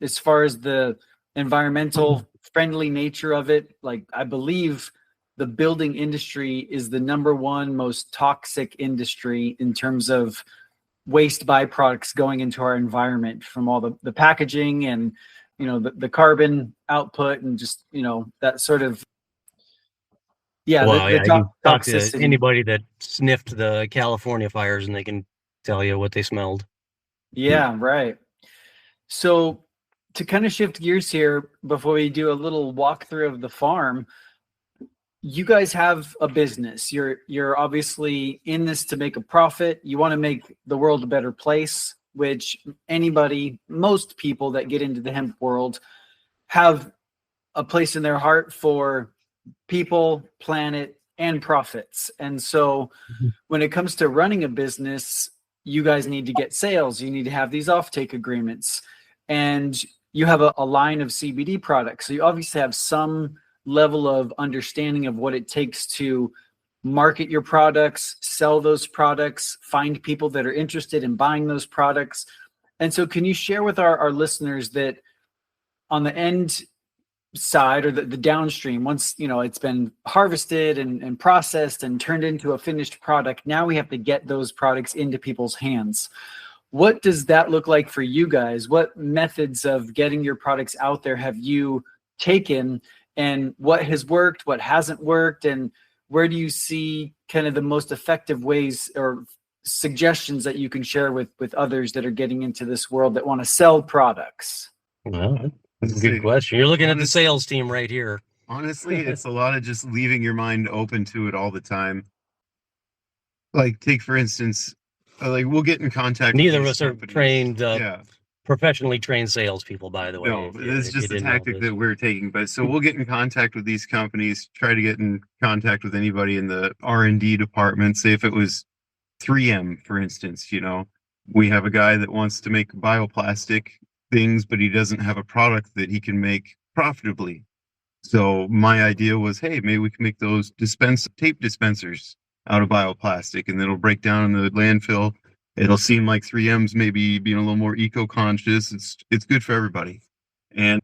[SPEAKER 1] As far as the environmental friendly nature of it, like I believe the building industry is the number one most toxic industry in terms of waste byproducts going into our environment from all the packaging and the carbon output and just that sort of
[SPEAKER 2] I can talk to
[SPEAKER 1] toxicity.
[SPEAKER 2] anybody that sniffed the California fires and they can tell you what they smelled.
[SPEAKER 1] Yeah, right. So to kind of shift gears here before we do a little walkthrough of the farm, you guys have a business. You're obviously in this to make a profit. You want to make the world a better place, which most people that get into the hemp world have a place in their heart for people, planet, and profits. And so when it comes to running a business, you guys need to get sales. You need to have these offtake agreements. And you have a line of CBD products. So you obviously have some level of understanding of what it takes to market your products, sell those products, find people that are interested in buying those products. And so can you share with our listeners that on the end side or the downstream, once it's been harvested and processed and turned into a finished product, now we have to get those products into people's hands. What does that look like for you guys? What methods of getting your products out there have you taken, and what has worked, what hasn't worked, and where do you see kind of the most effective ways or suggestions that you can share with others that are getting into this world that want to sell products?
[SPEAKER 2] Well, that's a good question. You're looking at the sales team right here.
[SPEAKER 3] Honestly, it's a lot of just leaving your mind open to it all the time. Like, take for instance, we'll get in contact.
[SPEAKER 2] Neither of us are trained, professionally trained salespeople, by the way.
[SPEAKER 3] No, it's just a tactic that we're taking. But so we'll get in contact with these companies, try to get in contact with anybody in the R&D department. Say if it was 3M, for instance, we have a guy that wants to make bioplastic things, but he doesn't have a product that he can make profitably. So my idea was, hey, maybe we can make those tape dispensers out of bioplastic, and it'll break down in the landfill. It'll seem like 3M's maybe being a little more eco-conscious. It's good for everybody. And,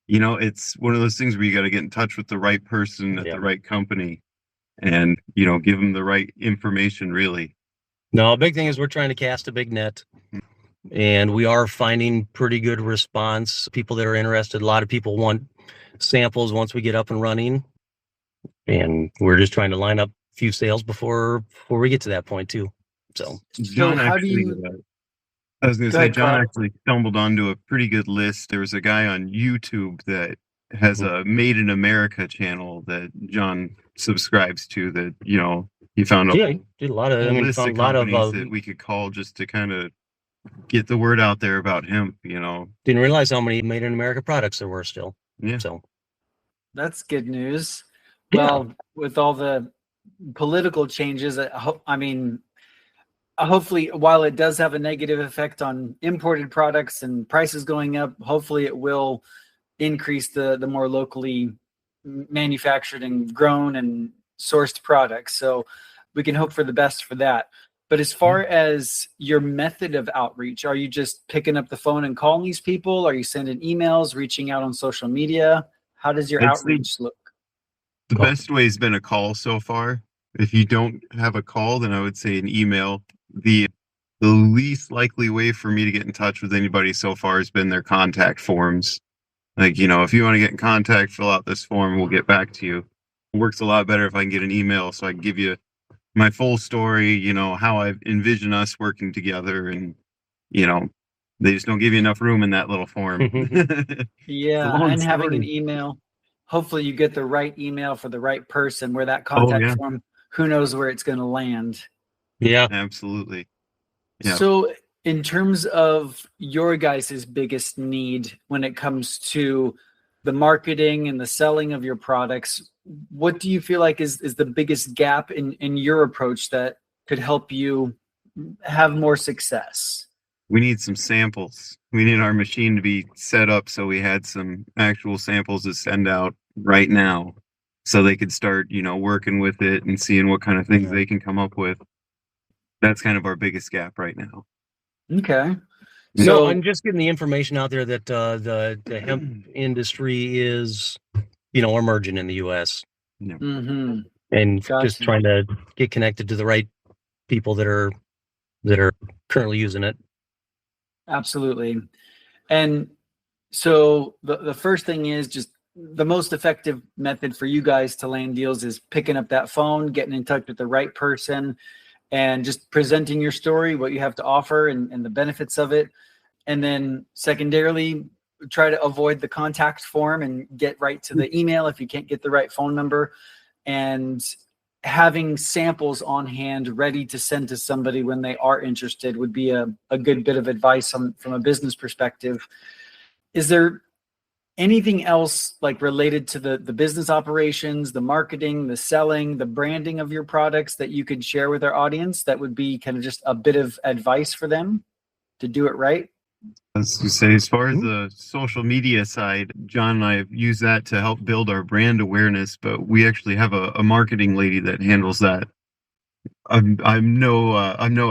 [SPEAKER 3] it's one of those things where you got to get in touch with the right person at the right company and, give them the right information, really.
[SPEAKER 2] No, a big thing is we're trying to cast a big net, and we are finding pretty good response. People that are interested, a lot of people want samples once we get up and running, and we're just trying to line up a few sales before we get to that point too. So
[SPEAKER 3] John
[SPEAKER 1] how do
[SPEAKER 3] actually,
[SPEAKER 1] you
[SPEAKER 3] I was going to
[SPEAKER 1] go
[SPEAKER 3] say,
[SPEAKER 1] ahead,
[SPEAKER 3] John
[SPEAKER 1] Carl?
[SPEAKER 3] actually stumbled onto a pretty good list. There was a guy on YouTube that has a Made in America channel that John subscribes to that, he found a
[SPEAKER 2] yeah, did a lot of. I
[SPEAKER 3] whole
[SPEAKER 2] mean,
[SPEAKER 3] list
[SPEAKER 2] found
[SPEAKER 3] of
[SPEAKER 2] a lot of.
[SPEAKER 3] companies that we could call just to kind of get the word out there about hemp,
[SPEAKER 2] Didn't realize how many made in America products there were still.
[SPEAKER 3] Yeah.
[SPEAKER 2] So
[SPEAKER 1] That's good news.
[SPEAKER 2] Yeah.
[SPEAKER 1] Well, with all the political changes, I mean, hopefully, while it does have a negative effect on imported products and prices going up, hopefully it will increase the more locally manufactured and grown and sourced products. So we can hope for the best for that. But as far as your method of outreach, are you just picking up the phone and calling these people? Are you sending emails, reaching out on social media? How does your
[SPEAKER 3] I'd say
[SPEAKER 1] outreach look?
[SPEAKER 3] the best way has been a call so far. If you don't have a call, then I would say an email. The least likely way for me to get in touch with anybody so far has been their contact forms. Like, if you want to get in contact, fill out this form, we'll get back to you. It works a lot better if I can get an email so I can give you my full story, how I envision us working together. And, they just don't give you enough room in that little form.
[SPEAKER 1] Yeah, and having an email. Hopefully you get the right email for the right person where that contact form, who knows where it's going to land.
[SPEAKER 2] Yeah,
[SPEAKER 3] absolutely. Yeah.
[SPEAKER 1] So in terms of your guys' biggest need when it comes to the marketing and the selling of your products, what do you feel like is the biggest gap in your approach that could help you have more success?
[SPEAKER 3] We need some samples. We need our machine to be set up so we had some actual samples to send out right now so they could start, working with it and seeing what kind of things they can come up with. That's kind of our biggest gap right now.
[SPEAKER 1] Okay.
[SPEAKER 2] So I'm just getting the information out there that the hemp industry is, emerging in the U.S.
[SPEAKER 3] Yeah.
[SPEAKER 1] Mm-hmm.
[SPEAKER 2] And just trying to get connected to the right people that are currently using it.
[SPEAKER 1] Absolutely. And so the first thing is just the most effective method for you guys to land deals is picking up that phone, getting in touch with the right person, and just presenting your story, what you have to offer and the benefits of it. And then secondarily, try to avoid the contact form and get right to the email if you can't get the right phone number. And having samples on hand ready to send to somebody when they are interested would be a good bit of advice from a business perspective. Is there anything else like related to the business operations, the marketing, the selling, the branding of your products that you could share with our audience that would be kind of just a bit of advice for them to do it right?
[SPEAKER 3] As you say, as far as the social media side, John and I have used that to help build our brand awareness, but we actually have a marketing lady that handles that. I'm no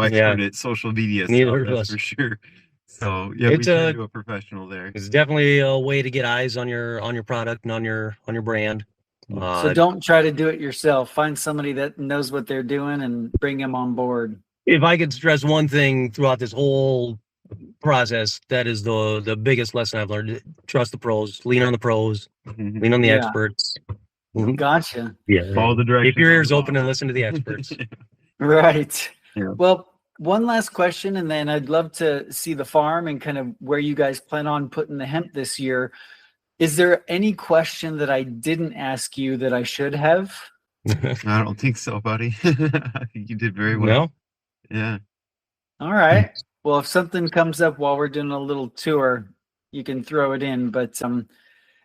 [SPEAKER 3] expert at social media stuff, that's for sure. So we turn to a professional there.
[SPEAKER 2] It's definitely a way to get eyes on your product and on your brand.
[SPEAKER 1] So don't try to do it yourself. Find somebody that knows what they're doing and bring them on board.
[SPEAKER 2] If I could stress one thing throughout this whole process, that is the biggest lesson I've learned. Trust the pros, lean on the pros, lean on the experts.
[SPEAKER 1] Gotcha.
[SPEAKER 2] Yeah.
[SPEAKER 3] Follow the directions.
[SPEAKER 2] Keep your ears open and listen to the experts.
[SPEAKER 1] Right.
[SPEAKER 3] Yeah.
[SPEAKER 1] Well, one last question, and then I'd love to see the farm and kind of where you guys plan on putting the hemp this year. Is there any question that I didn't ask you that I should have?
[SPEAKER 3] I don't think so, buddy. I think you did very well.
[SPEAKER 2] No?
[SPEAKER 3] Yeah.
[SPEAKER 1] All right. Well, if something comes up while we're doing a little tour, you can throw it in. But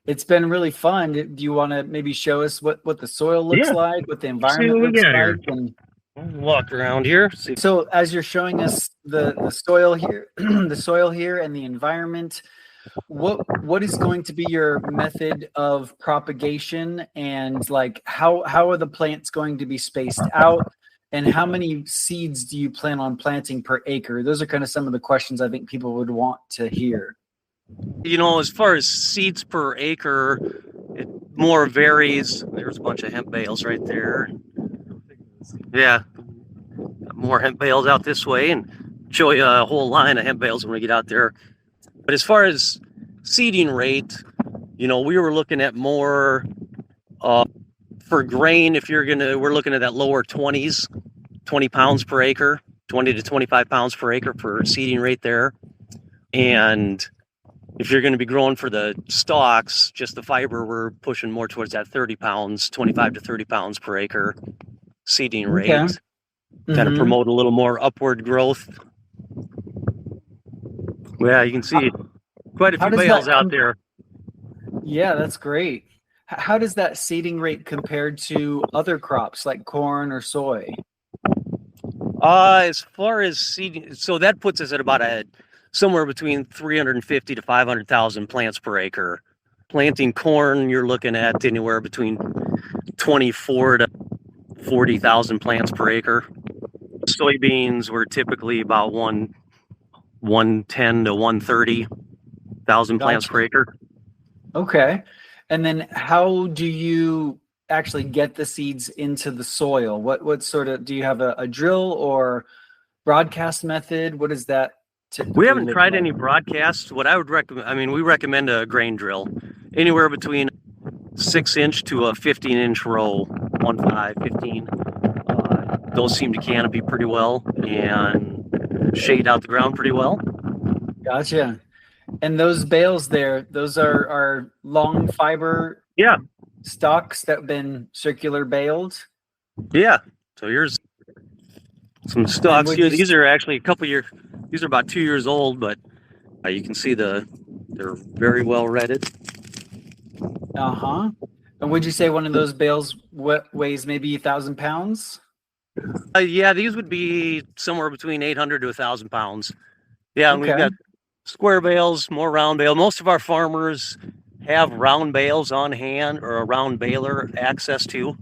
[SPEAKER 1] it's been really fun. Do you want to maybe show us what the soil looks like, what the environment looks like? And
[SPEAKER 2] walk around here.
[SPEAKER 1] So as you're showing us the soil here, the soil here and the environment, what is going to be your method of propagation, and like how are the plants going to be spaced out, and how many seeds do you plan on planting per acre? Those are kind of some of the questions I think people would want to hear.
[SPEAKER 2] As far as seeds per acre, it more varies. There's a bunch of hemp bales right there. Yeah, more hemp bales out this way, and show you a whole line of hemp bales when we get out there. But as far as seeding rate, we were looking at more for grain. We're looking at that lower 20s, 20 pounds per acre. 20 to 25 pounds per acre for seeding rate there. And if you're going to be growing for the stalks, just the fiber, we're pushing more towards that 30 pounds, 25 to 30 pounds per acre seeding rate.
[SPEAKER 1] Okay.
[SPEAKER 2] Kind of promote a little more upward growth. Yeah, you can see quite a few bales out there.
[SPEAKER 1] Yeah, that's great. How does that seeding rate compare to other crops like corn or soy?
[SPEAKER 2] As far as seeding, so that puts us at about somewhere between 350 to 500,000 plants per acre. Planting corn, you're looking at anywhere between 24 to 40,000 plants per acre. Soybeans were typically about 110 to 130,000 plants per acre.
[SPEAKER 1] Okay. And then how do you actually get the seeds into the soil? What sort of, do you have a drill or broadcast method? What is that typically?
[SPEAKER 2] We haven't tried any broadcasts. What I would recommend, we recommend a grain drill, anywhere between 6-inch to a 15-inch row, 1, 5, 15. Those seem to canopy pretty well and shade out the ground pretty well.
[SPEAKER 1] Gotcha. And those bales there, those are long fiber stalks that have been circular baled?
[SPEAKER 2] Yeah. So here's some stalks here. These are actually these are about 2 years old, but you can see they're very well redded.
[SPEAKER 1] Uh-huh. And would you say one of those bales weighs maybe 1,000 pounds?
[SPEAKER 2] Yeah, these would be somewhere between 800 to 1,000 pounds. Yeah, and we've got square bales, more round bale. Most of our farmers have round bales on hand or a round baler access to.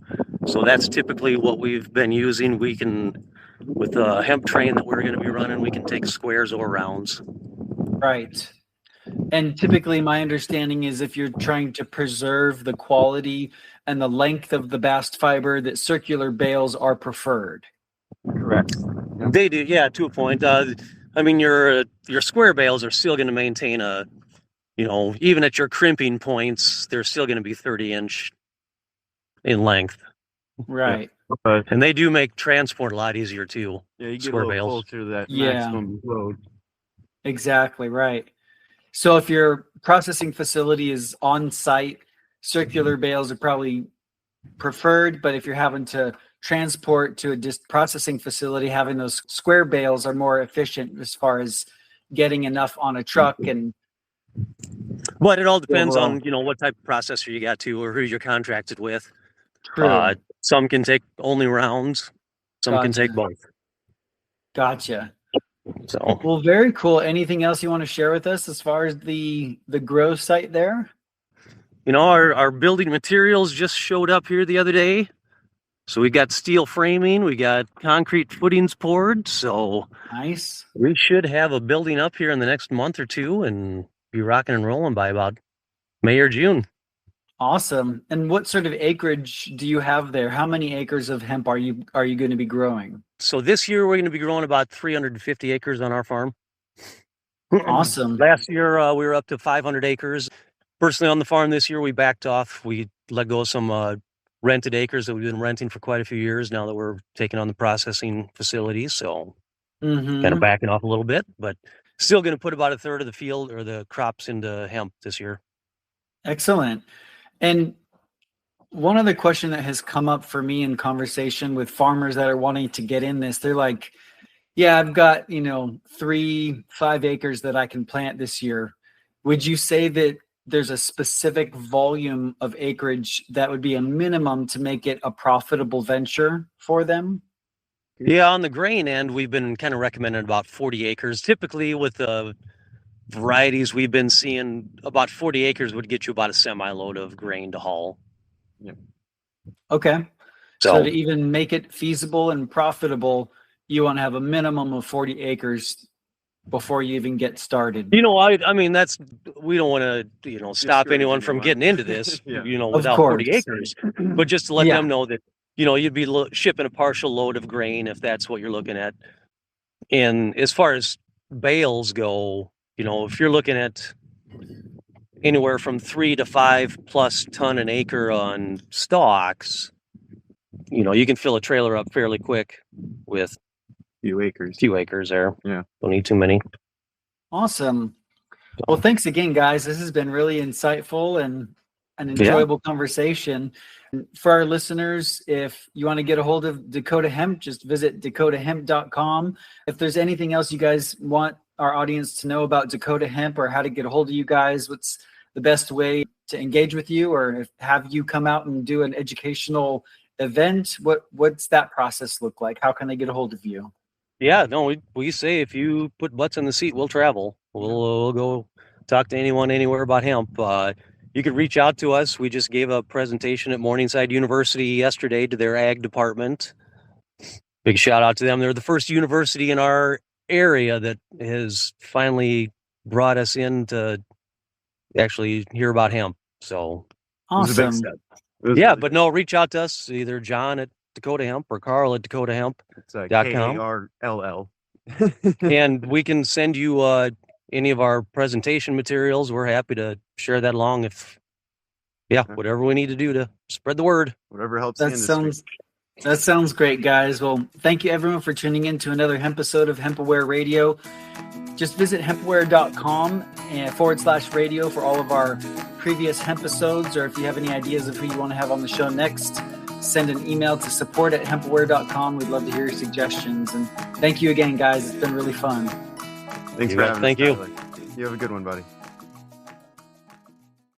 [SPEAKER 2] So that's typically what we've been using. We can, with the hemp train that we're going to be running, we can take squares or rounds.
[SPEAKER 1] Right. And typically my understanding is if you're trying to preserve the quality and the length of the bast fiber, that circular bales are preferred.
[SPEAKER 2] Correct. They do, yeah, to a point. I mean, your square bales are still going to maintain even at your crimping points, they're still going to be 30-inch in length.
[SPEAKER 1] Right.
[SPEAKER 3] Yeah.
[SPEAKER 2] And they do make transport a lot easier too.
[SPEAKER 3] Yeah, you get a little closer to that maximum load.
[SPEAKER 1] Exactly, right. So if your processing facility is on site, circular bales are probably preferred, but if you're having to transport to a processing facility, having those square bales are more efficient as far as getting enough on a truck.
[SPEAKER 2] But it all depends on what type of processor you got to or who you're contracted with.
[SPEAKER 1] True.
[SPEAKER 2] Some can take only rounds, some can take both.
[SPEAKER 1] Gotcha.
[SPEAKER 2] So
[SPEAKER 1] well, very cool. Anything else you want to share with us as far as the grow site there?
[SPEAKER 2] Our building materials just showed up here the other day. So we got steel framing, we got concrete footings poured. So
[SPEAKER 1] nice.
[SPEAKER 2] We should have a building up here in the next month or two and be rocking and rolling by about May or June.
[SPEAKER 1] Awesome. And what sort of acreage do you have there? How many acres of hemp are you going to be growing?
[SPEAKER 2] So this year we're going to be growing about 350 acres on our farm.
[SPEAKER 1] Awesome.
[SPEAKER 2] Last year we were up to 500 acres. Personally on the farm this year we backed off. We let go of some rented acres that we've been renting for quite a few years now that we're taking on the processing facilities. So kind of backing off a little bit, but still going to put about a third of the field or the crops into hemp this year. Excellent.
[SPEAKER 1] And one other question that has come up for me in conversation with farmers that are wanting to get in this, they're like, yeah, I've got, 3-5 acres that I can plant this year. Would you say that there's a specific volume of acreage that would be a minimum to make it a profitable venture for them?
[SPEAKER 2] Yeah, on the grain end, we've been kind of recommending about 40 acres. Typically with the varieties we've been seeing, about 40 acres would get you about a semi-load of grain to haul.
[SPEAKER 1] Yeah. Okay. So to even make it feasible and profitable, you want to have a minimum of 40 acres before you even get started.
[SPEAKER 2] I mean, we don't want to, stop anyone from getting into this, without 40 acres, but just to let them know that, you'd be shipping a partial load of grain if that's what you're looking at. And as far as bales go, if you're looking at anywhere from 3 to 5 plus ton an acre on stalks, you can fill a trailer up fairly quick with
[SPEAKER 3] few acres.
[SPEAKER 2] Few acres there.
[SPEAKER 3] Yeah.
[SPEAKER 2] Don't need too many.
[SPEAKER 1] Awesome. Well, thanks again, guys. This has been really insightful and an enjoyable conversation. For our listeners, if you want to get a hold of Dakota Hemp, just visit dakotahemp.com. If there's anything else you guys want our audience to know about Dakota Hemp or how to get a hold of you guys, what's the best way to engage with you, or if, have you come out and do an educational event? What's that process look like? How can they get a hold of you?
[SPEAKER 2] Yeah, no, we say if you put butts in the seat, we'll travel. We'll go talk to anyone anywhere about hemp. You could reach out to us. We just gave a presentation at Morningside University yesterday to their ag department. Big shout out to them. They're the first university in our area that has finally brought us in to actually hear about hemp. So
[SPEAKER 1] awesome.
[SPEAKER 2] But no, reach out to us, either John at Dakota Hemp or Karl at Dakota Hemp.
[SPEAKER 3] It's Karll.
[SPEAKER 2] And we can send you any of our presentation materials. We're happy to share that along whatever we need to do to spread the word.
[SPEAKER 3] Whatever helps the industry.
[SPEAKER 1] That sounds great, guys. Well, thank you everyone for tuning in to another hemp episode of HempAware Radio. Just visit HempAware.com /radio for all of our previous hemp episodes, or if you have any ideas of who you want to have on the show next, send an email to support@HempAware.com. We'd love to hear your suggestions. And thank you again, guys. It's been really fun.
[SPEAKER 3] Thanks for having us.
[SPEAKER 2] Thank you.
[SPEAKER 3] Tyler. You have a good one, buddy.